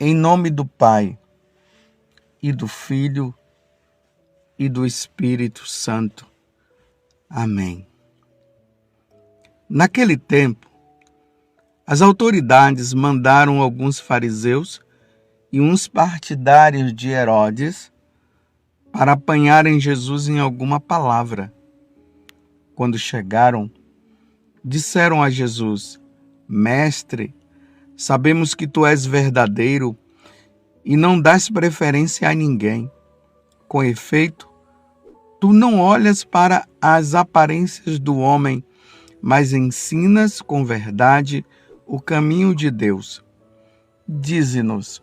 Em nome do Pai, e do Filho, e do Espírito Santo. Amém. Naquele tempo, as autoridades mandaram alguns fariseus e uns partidários de Herodes para apanharem Jesus em alguma palavra. Quando chegaram, disseram a Jesus: Mestre, sabemos que tu és verdadeiro e não dás preferência a ninguém. Com efeito, tu não olhas para as aparências do homem, mas ensinas com verdade o caminho de Deus. Dize-nos,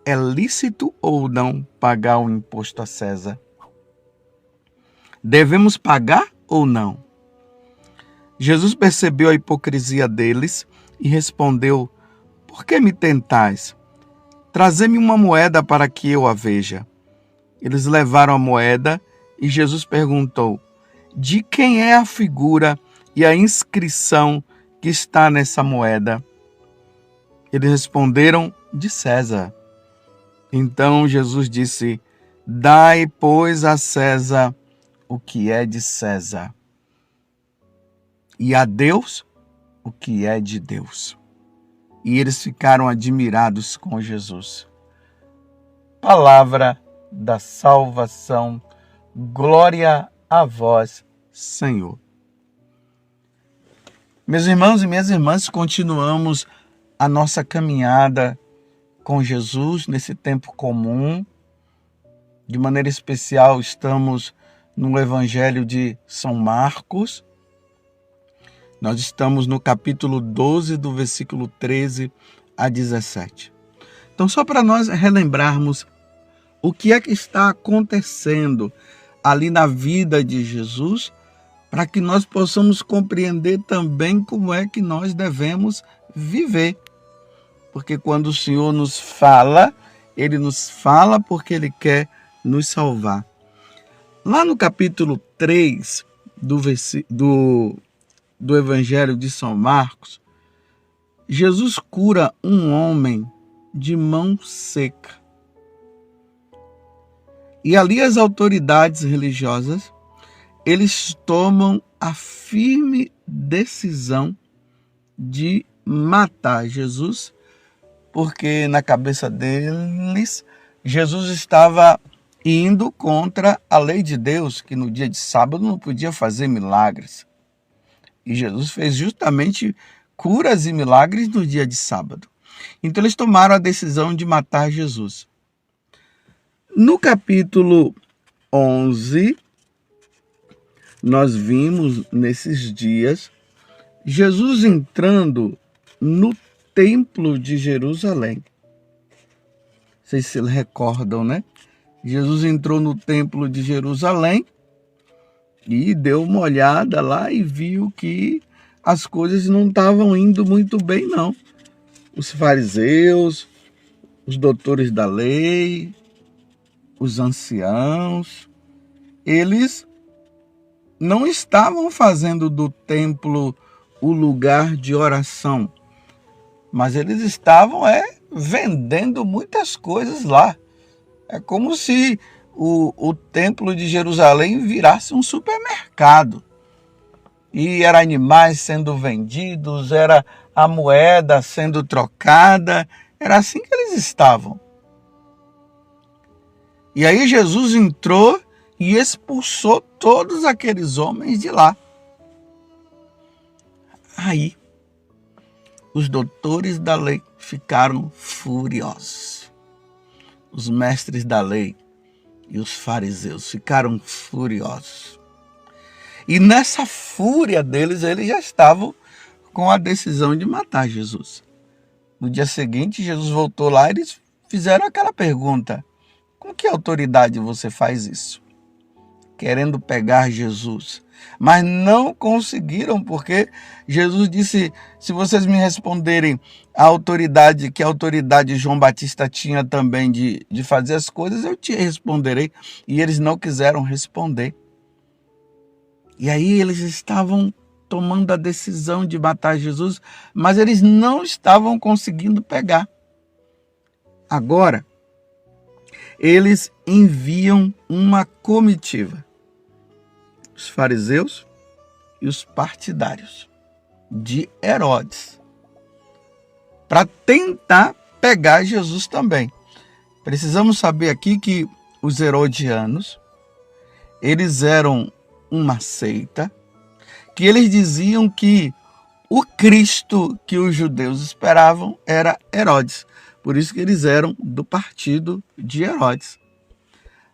é lícito ou não pagar o imposto a César? Devemos pagar ou não? Jesus percebeu a hipocrisia deles e respondeu: Por que me tentais? Trazei-me uma moeda para que eu a veja. Eles levaram a moeda e Jesus perguntou: De quem é a figura e a inscrição que está nessa moeda? Eles responderam: De César. Então Jesus disse: Dai, pois, a César o que é de César, e a Deus o que é de Deus. E eles ficaram admirados com Jesus. Palavra da salvação, glória a vós, Senhor. Meus irmãos e minhas irmãs, continuamos a nossa caminhada com Jesus nesse tempo comum. De maneira especial, estamos no Evangelho de São Marcos. Nós estamos no capítulo 12, do versículo 13 a 17. Então, só para nós relembrarmos o que é que está acontecendo ali na vida de Jesus, para que nós possamos compreender também como é que nós devemos viver. Porque quando o Senhor nos fala, Ele nos fala porque Ele quer nos salvar. Lá no capítulo 3 do Evangelho de São Marcos, Jesus cura um homem de mão seca. E ali as autoridades religiosas, eles tomam a firme decisão de matar Jesus, porque na cabeça deles, Jesus estava indo contra a lei de Deus, que no dia de sábado não podia fazer milagres. E Jesus fez justamente curas e milagres no dia de sábado. Então eles tomaram a decisão de matar Jesus. No capítulo 11, nós vimos nesses dias Jesus entrando no templo de Jerusalém. Vocês se recordam, né? Jesus entrou no templo de Jerusalém e deu uma olhada lá e viu que as coisas não estavam indo muito bem, não. Os fariseus, os doutores da lei, os anciãos, eles não estavam fazendo do templo o lugar de oração, mas eles estavam vendendo muitas coisas lá. É como se o templo de Jerusalém virasse um supermercado. E eram animais sendo vendidos, era a moeda sendo trocada, era assim que eles estavam. E aí Jesus entrou e expulsou todos aqueles homens de lá. Aí, os doutores da lei ficaram furiosos. Os mestres da lei e os fariseus ficaram furiosos. E nessa fúria deles, eles já estavam com a decisão de matar Jesus. No dia seguinte, Jesus voltou lá e eles fizeram aquela pergunta: com que autoridade você faz isso? Querendo pegar Jesus. Mas não conseguiram, porque Jesus disse: se vocês me responderem a autoridade que a autoridade João Batista tinha também de fazer as coisas, eu te responderei. E eles não quiseram responder. E aí eles estavam tomando a decisão de matar Jesus, mas eles não estavam conseguindo pegar. Agora, eles enviam uma comitiva. Os fariseus e os partidários de Herodes, para tentar pegar Jesus também. Precisamos saber aqui que os herodianos, eles eram uma seita, que eles diziam que o Cristo que os judeus esperavam era Herodes. Por isso que eles eram do partido de Herodes.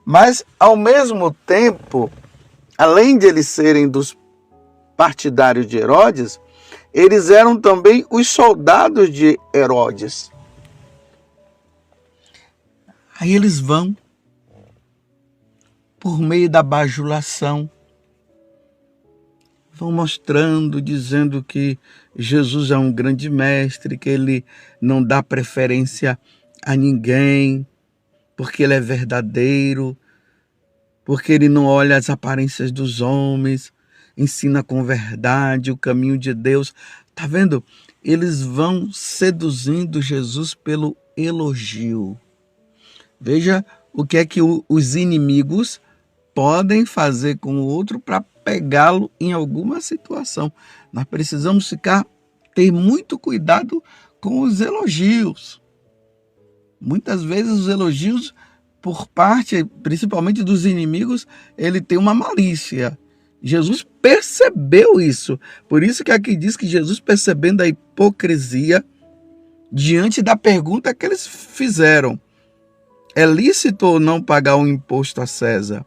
Mas, ao mesmo tempo, além de eles serem dos partidários de Herodes, eles eram também os soldados de Herodes. Aí eles vão, por meio da bajulação, vão mostrando, dizendo que Jesus é um grande mestre, que ele não dá preferência a ninguém, porque ele é verdadeiro, porque ele não olha as aparências dos homens, ensina com verdade o caminho de Deus. Tá vendo? Eles vão seduzindo Jesus pelo elogio. Veja o que é que os inimigos podem fazer com o outro para pegá-lo em alguma situação. Nós precisamos ter muito cuidado com os elogios. Muitas vezes os elogios, por parte, principalmente dos inimigos, ele tem uma malícia. Jesus percebeu isso. Por isso que aqui diz que Jesus, percebendo a hipocrisia, diante da pergunta que eles fizeram: é lícito ou não pagar um imposto a César?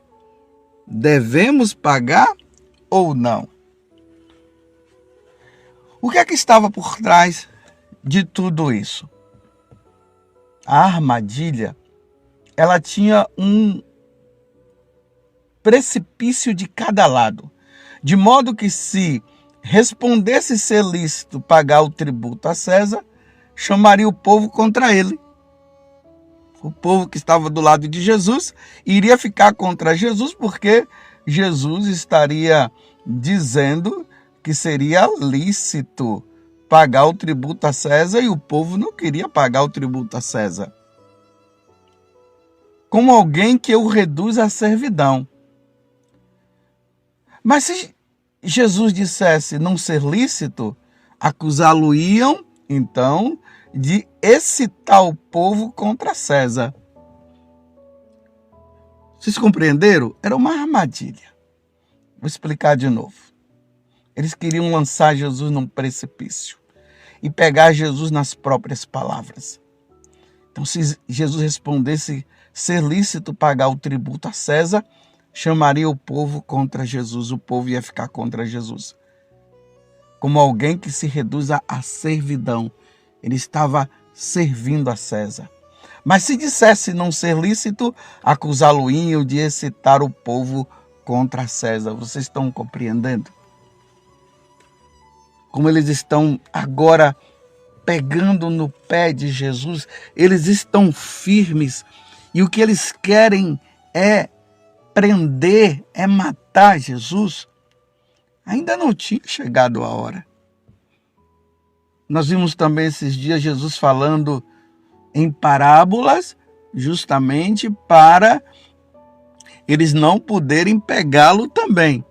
Devemos pagar ou não? O que é que estava por trás de tudo isso? A armadilha, ela tinha um precipício de cada lado, de modo que, se respondesse ser lícito pagar o tributo a César, chamaria o povo contra ele. O povo que estava do lado de Jesus iria ficar contra Jesus, porque Jesus estaria dizendo que seria lícito pagar o tributo a César, e o povo não queria pagar o tributo a César. Como alguém que o reduz à servidão. Mas se Jesus dissesse não ser lícito, acusá-lo-iam, então, de excitar o povo contra César. Vocês compreenderam? Era uma armadilha. Vou explicar de novo. Eles queriam lançar Jesus num precipício e pegar Jesus nas próprias palavras. Então, se Jesus respondesse ser lícito pagar o tributo a César, chamaria o povo contra Jesus. O povo ia ficar contra Jesus. Como alguém que se reduz à servidão. Ele estava servindo a César. Mas se dissesse não ser lícito, acusá-lo-iam de excitar o povo contra César. Vocês estão compreendendo? Como eles estão agora pegando no pé de Jesus, eles estão firmes, e o que eles querem é prender, é matar Jesus. Ainda não tinha chegado a hora. Nós vimos também esses dias Jesus falando em parábolas, justamente para eles não poderem pegá-lo também.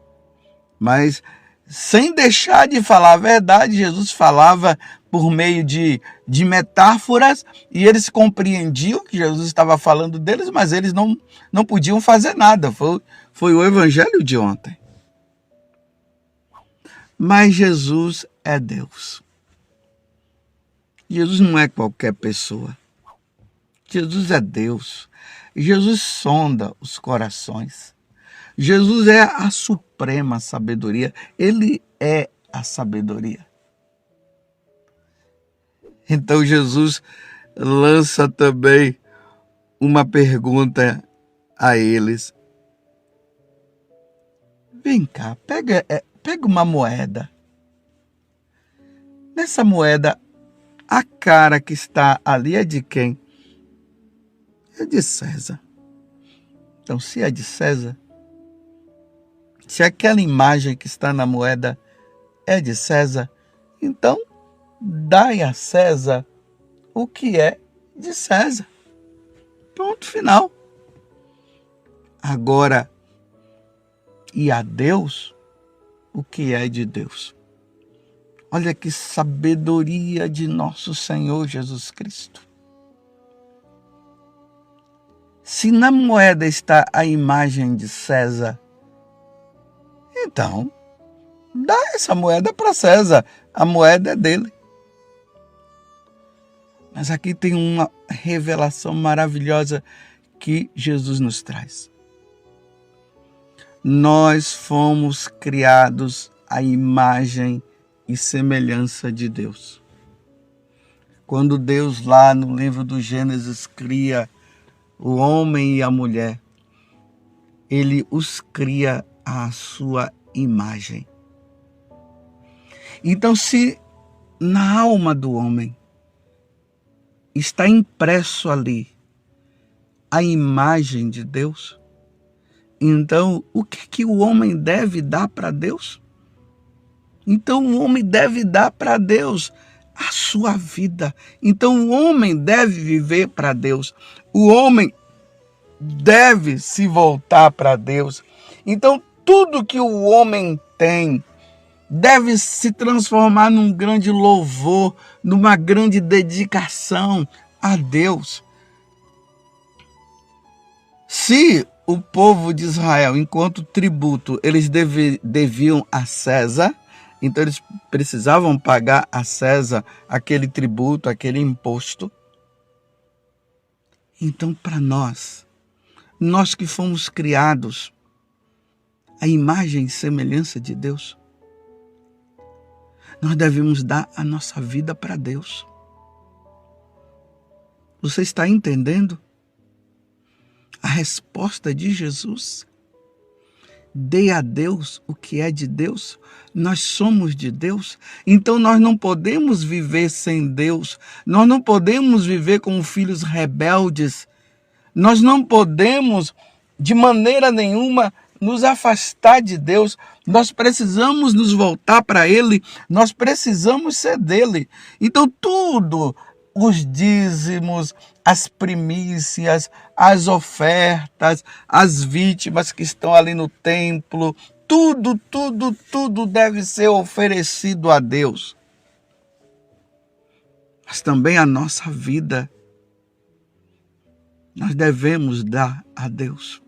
Mas, sem deixar de falar a verdade, Jesus falava por meio de metáforas, e eles compreendiam que Jesus estava falando deles, mas eles não podiam fazer nada. Foi o evangelho de ontem. Mas Jesus é Deus. Jesus não é qualquer pessoa. Jesus é Deus. Jesus sonda os corações. Jesus é a suprema sabedoria. Ele é a sabedoria. Então Jesus lança também uma pergunta a eles. Vem cá, pega uma moeda. Nessa moeda, a cara que está ali é de quem? É de César. Então, se é de César, se aquela imagem que está na moeda é de César, então dai a César o que é de César. Ponto final. Agora, e a Deus, o que é de Deus? Olha que sabedoria de nosso Senhor Jesus Cristo. Se na moeda está a imagem de César, então dá essa moeda para César. A moeda é dele. Mas aqui tem uma revelação maravilhosa que Jesus nos traz. Nós fomos criados à imagem e semelhança de Deus. Quando Deus lá no livro do Gênesis cria o homem e a mulher, ele os cria à sua imagem. Então, se na alma do homem está impresso ali a imagem de Deus, então o que o homem deve dar para Deus? Então o homem deve dar para Deus a sua vida. Então o homem deve viver para Deus. O homem deve se voltar para Deus. Então tudo que o homem tem deve se transformar num grande louvor, numa grande dedicação a Deus. Se o povo de Israel, enquanto tributo, eles deviam a César, então eles precisavam pagar a César aquele tributo, aquele imposto. Então, para nós que fomos criados à imagem e semelhança de Deus, nós devemos dar a nossa vida para Deus. Você está entendendo? A resposta de Jesus: dê a Deus o que é de Deus. Nós somos de Deus, então nós não podemos viver sem Deus. Nós não podemos viver como filhos rebeldes. Nós não podemos, de maneira nenhuma, nos afastar de Deus. Nós precisamos nos voltar para Ele. Nós precisamos ser dele. Então tudo, os dízimos, as primícias, as ofertas, as vítimas que estão ali no templo, tudo deve ser oferecido a Deus. Mas também a nossa vida nós devemos dar a Deus.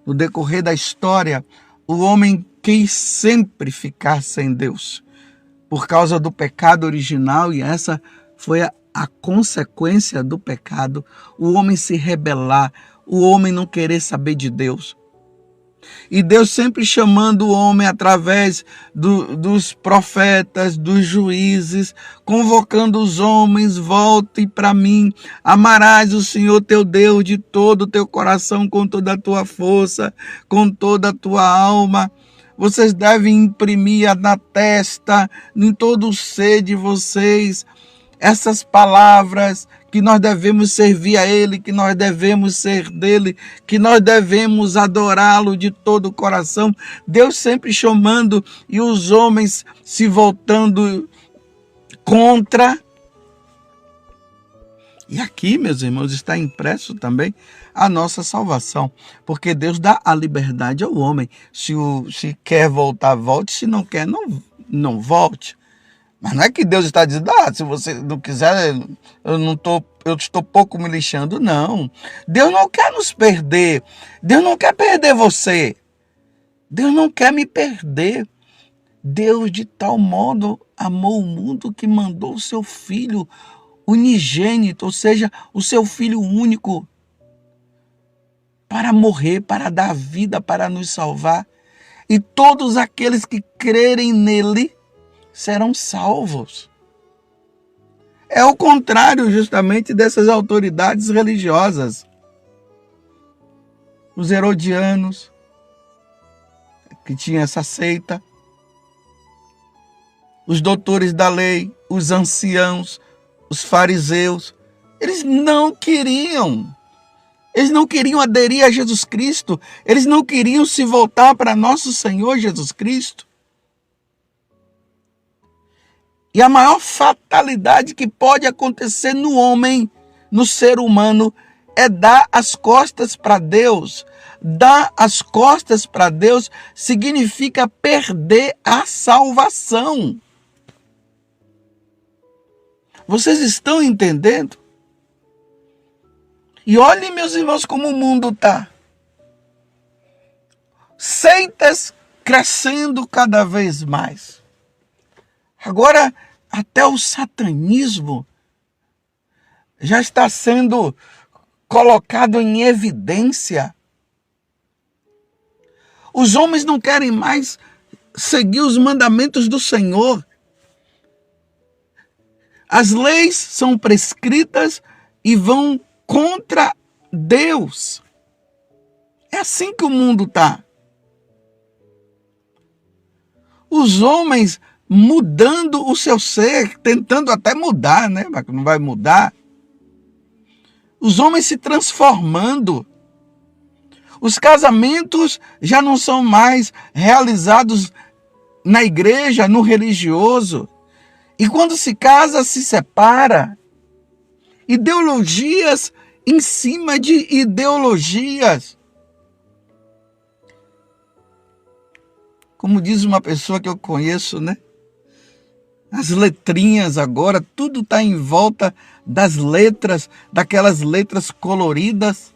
No decorrer da história, o homem quis sempre ficar sem Deus por causa do pecado original, e essa foi a consequência do pecado, o homem se rebelar, o homem não querer saber de Deus. E Deus sempre chamando o homem através dos profetas, dos juízes, convocando os homens: volte para mim, amarás o Senhor teu Deus de todo o teu coração, com toda a tua força, com toda a tua alma. Vocês devem imprimir na testa, em todo o ser de vocês, essas palavras, que nós devemos servir a Ele, que nós devemos ser dele, que nós devemos adorá-lo de todo o coração. Deus sempre chamando e os homens se voltando contra. E aqui, meus irmãos, está impresso também a nossa salvação, porque Deus dá a liberdade ao homem. Se quer voltar, volte; se não quer, não volte. Mas não é que Deus está dizendo: se você não quiser, eu estou pouco me lixando. Não. Deus não quer nos perder. Deus não quer perder você. Deus não quer me perder. Deus de tal modo amou o mundo que mandou o seu Filho unigênito, ou seja, o seu Filho único, para morrer, para dar vida, para nos salvar. E todos aqueles que crerem nele serão salvos. É o contrário justamente dessas autoridades religiosas. Os herodianos, que tinham essa seita, os doutores da lei, os anciãos, os fariseus, eles não queriam aderir a Jesus Cristo, eles não queriam se voltar para nosso Senhor Jesus Cristo. E a maior fatalidade que pode acontecer no homem, no ser humano, é dar as costas para Deus. Dar as costas para Deus significa perder a salvação. Vocês estão entendendo? E olhem, meus irmãos, como o mundo está. Seitas crescendo cada vez mais. Agora, até o satanismo já está sendo colocado em evidência. Os homens não querem mais seguir os mandamentos do Senhor. As leis são prescritas e vão contra Deus. É assim que o mundo está. Os homens mudando o seu ser, tentando até mudar, né? Mas não vai mudar. Os homens se transformando. Os casamentos já não são mais realizados na igreja, no religioso. E quando se casa, se separa. Ideologias em cima de ideologias. Como diz uma pessoa que eu conheço, né? As letrinhas agora, tudo está em volta das letras, daquelas letras coloridas.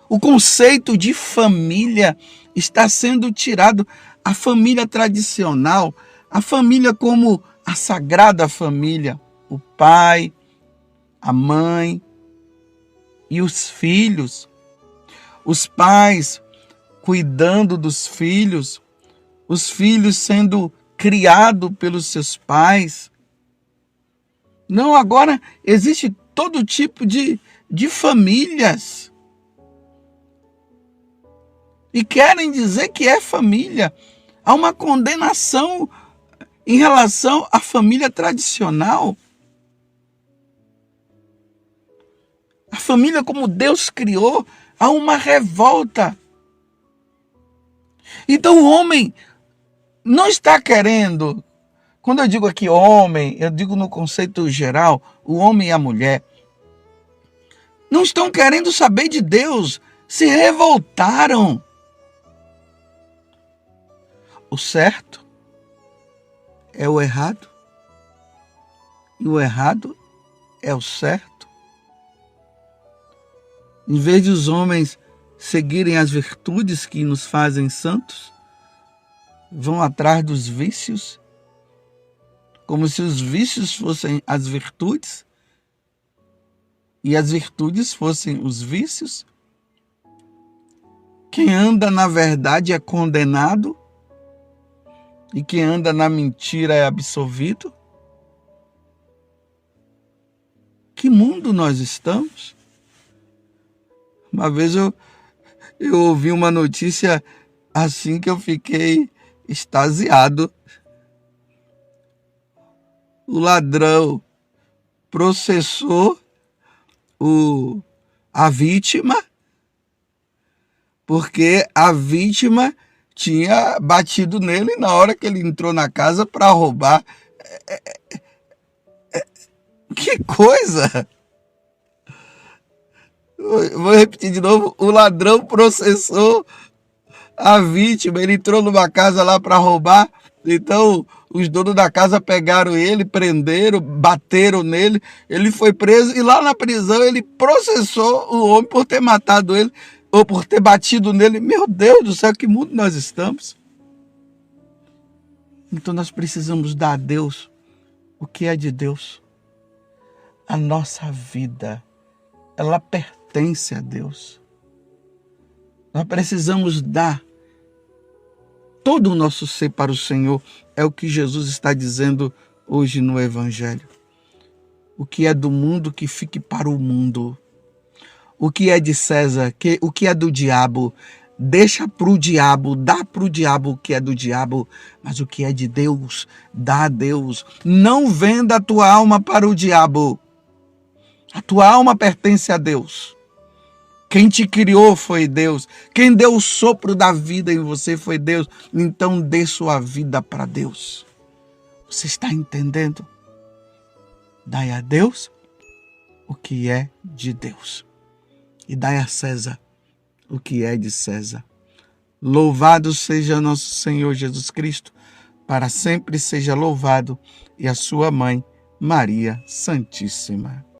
O conceito de família está sendo tirado. A família tradicional, a família como a sagrada família, o pai, a mãe e os filhos. Os pais cuidando dos filhos, os filhos sendo criados pelos seus pais. Não, agora existe todo tipo de famílias. E querem dizer que é família. Há uma condenação em relação à família tradicional. A família como Deus criou, há uma revolta. Então o homem não está querendo, quando eu digo aqui homem, eu digo no conceito geral, o homem e a mulher, não estão querendo saber de Deus, se revoltaram. O certo é o errado e o errado é o certo. Em vez de os homens seguirem as virtudes que nos fazem santos, vão atrás dos vícios, como se os vícios fossem as virtudes e as virtudes fossem os vícios. Quem anda na verdade é condenado e quem anda na mentira é absolvido. Que mundo nós estamos? Uma vez eu ouvi uma notícia assim que eu fiquei extasiado. O ladrão processou a vítima porque a vítima tinha batido nele na hora que ele entrou na casa para roubar. Que coisa! Vou repetir de novo. O ladrão processou a vítima. Ele entrou numa casa lá para roubar. Então, os donos da casa pegaram ele, prenderam, bateram nele. Ele foi preso e lá na prisão ele processou o homem por ter matado ele ou por ter batido nele. Meu Deus do céu, que mundo nós estamos. Então, nós precisamos dar a Deus o que é de Deus. A nossa vida, ela pertence a Deus. Nós precisamos dar todo o nosso ser para o Senhor. É o que Jesus está dizendo hoje no Evangelho. O que é do mundo, que fique para o mundo. O que é de César, o que é do diabo, deixa para o diabo, dá para o diabo o que é do diabo. Mas o que é de Deus, dá a Deus. Não venda a tua alma para o diabo. A tua alma pertence a Deus. Quem te criou foi Deus. Quem deu o sopro da vida em você foi Deus. Então dê sua vida para Deus. Você está entendendo? Dai a Deus o que é de Deus. E dai a César o que é de César. Louvado seja nosso Senhor Jesus Cristo, para sempre seja louvado, e a sua mãe, Maria Santíssima.